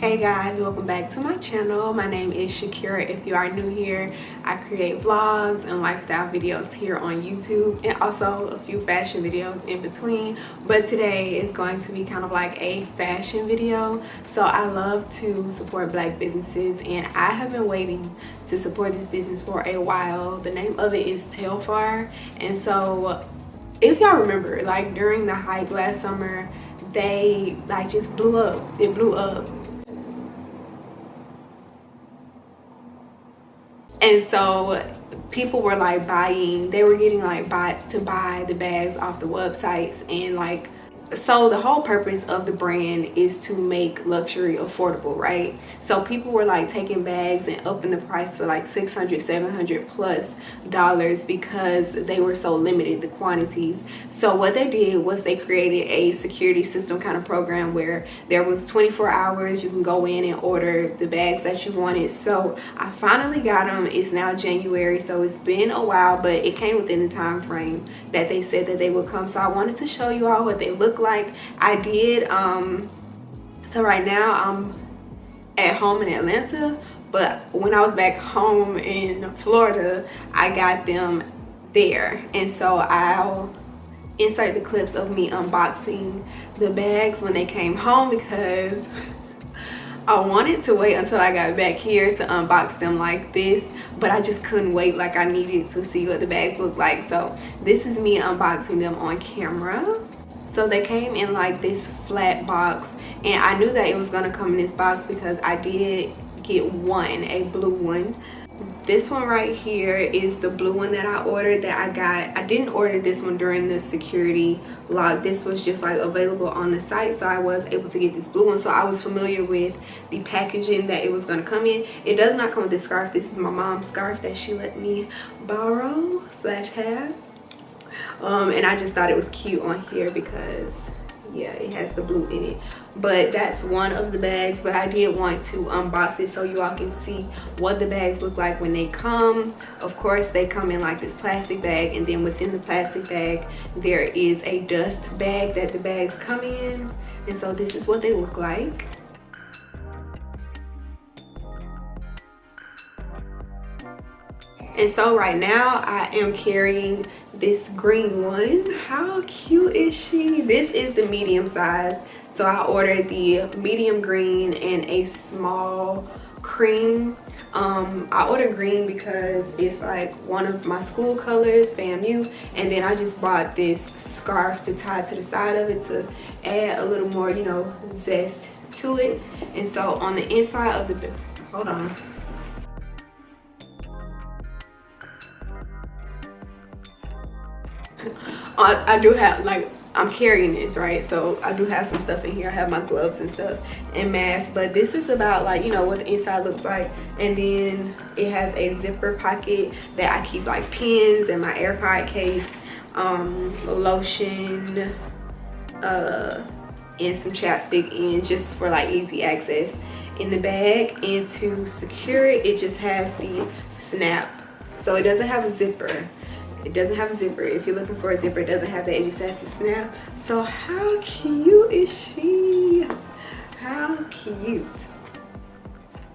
Hey guys, welcome back to my channel. My name is Shaakira. If you are new here, I create vlogs and lifestyle videos here on YouTube and also a few fashion videos in between. But today is going to be kind of like a fashion video. So I love to support Black businesses and I have been waiting to support this business for a while. The name of it is TELFAR. And so if y'all remember, like during the hype last summer, they like just blew up. It blew up. And so people were like they were getting like bots to buy the bags off the websites, and like, so the whole purpose of the brand is to make luxury affordable, right? So people were like taking bags and upping the price to like $600-700 plus because they were so limited, the quantities. So what they did was they created a security system kind of program where there was 24 hours you can go in and order the bags that you wanted. So I finally got them. It's now January, so it's been a while, but it came within the time frame that they said that they would come. So I wanted to show you all what they look like. I did so right now I'm at home in Atlanta, but when I was back home in Florida I got them there, and so I'll insert the clips of me unboxing the bags when they came home because I wanted to wait until I got back here to unbox them like this, but I just couldn't wait. Like, I needed to see what the bags look like. So this is me unboxing them on camera. So they came in like this flat box, and I knew that it was gonna come in this box because I did get one, a blue one. This one right here is the blue one that I ordered, that I got. I didn't order this one during the security log. This was just like available on the site, so I was able to get this blue one. So I was familiar with the packaging that it was gonna come in. It does not come with this scarf. This is my mom's scarf that she let me borrow / have. And I just thought it was cute on here because yeah, it has the blue in it. But that's one of the bags, but I did want to unbox it so you all can see what the bags look like when they come. Of course, they come in like this plastic bag, and then within the plastic bag there is a dust bag that the bags come in, and so this is what they look like. And so right now I am carrying this green one. How cute is she? This is the medium size. So I ordered the medium green and a small cream. I ordered green because it's like one of my school colors, FAMU, and then I just bought this scarf to tie to the side of it to add a little more, you know, zest to it. And so on the inside of the, hold on. I do have, like, I'm carrying this, right? So I do have some stuff in here. I have my gloves and stuff and mask, but this is about like, you know, what the inside looks like. And then it has a zipper pocket that I keep like pins and my AirPod case, lotion, and some chapstick in, just for like easy access in the bag. And to secure it, it just has the snap, so it doesn't have a zipper. It doesn't have a zipper. If you're looking for a zipper, it doesn't have that. It just has the snap. So how cute is she? How cute.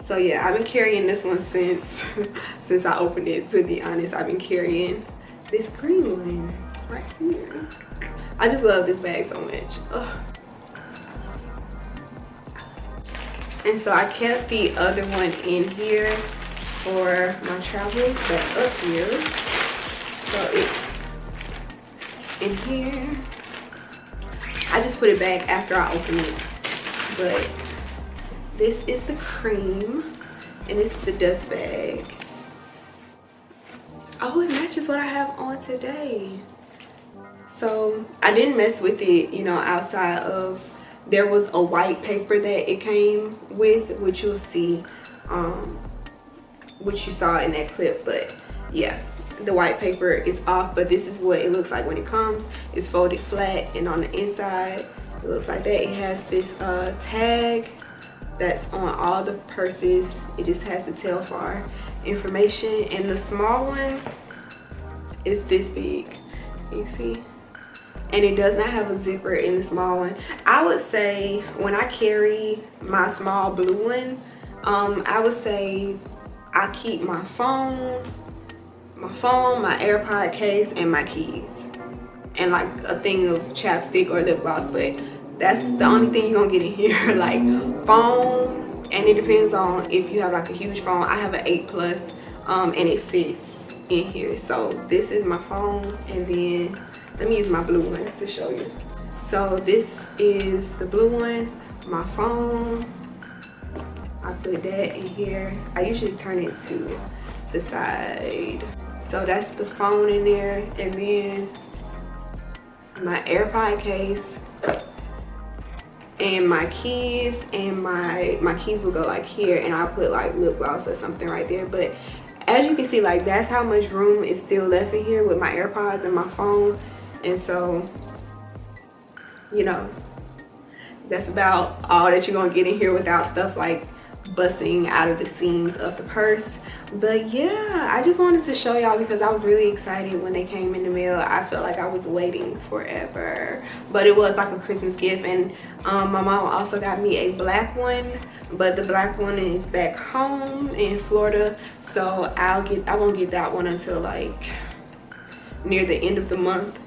So yeah, I've been carrying this one since I opened it, to be honest. I've been carrying this green one right here. I just love this bag so much. Ugh. And so I kept the other one in here for my travels, but up here. So it's in here. I just put it back after I open it. But this is the cream, and this is the dust bag. Oh, it matches what I have on today. So I didn't mess with it, you know, outside of, there was a white paper that it came with, which you'll see, which you saw in that clip. But yeah, the white paper is off, but this is what it looks like when it comes. It's folded flat, and on the inside it looks like that. It has this tag that's on all the purses. It just has the TELFAR information, and the small one is this big. You see, and it does not have a zipper in the small one. I would say when I carry my small blue one, I would say I keep my phone, my AirPod case, and my keys, and like a thing of chapstick or lip gloss. But that's the only thing you're gonna get in here. Like phone, and it depends on if you have like a huge phone. I have an 8 Plus, and it fits in here. So this is my phone, and then let me use my blue one to show you. So this is the blue one, my phone. I put that in here. I usually turn it to the side. So that's the phone in there, and then my AirPod case, and my keys, and my keys will go like here, and I'll put like lip gloss or something right there. But as you can see, like that's how much room is still left in here with my AirPods and my phone. And so, you know, that's about all that you're gonna get in here without stuff like busting out of the seams of the purse. But yeah, I just wanted to show y'all because I was really excited when they came in the mail. I felt like I was waiting forever, but it was like a Christmas gift. And my mom also got me a black one, but the black one is back home in Florida, so I won't get that one until like near the end of the month.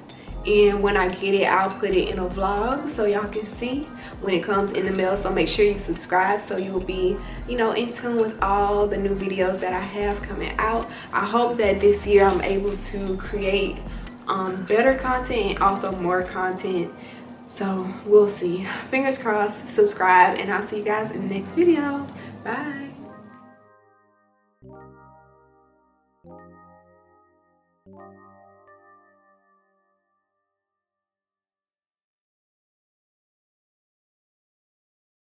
And when I get it, I'll put it in a vlog so y'all can see when it comes in the mail. So make sure you subscribe so you'll be, you know, in tune with all the new videos that I have coming out. I hope that this year I'm able to create better content and also more content. So we'll see. Fingers crossed. Subscribe, and I'll see you guys in the next video. Bye.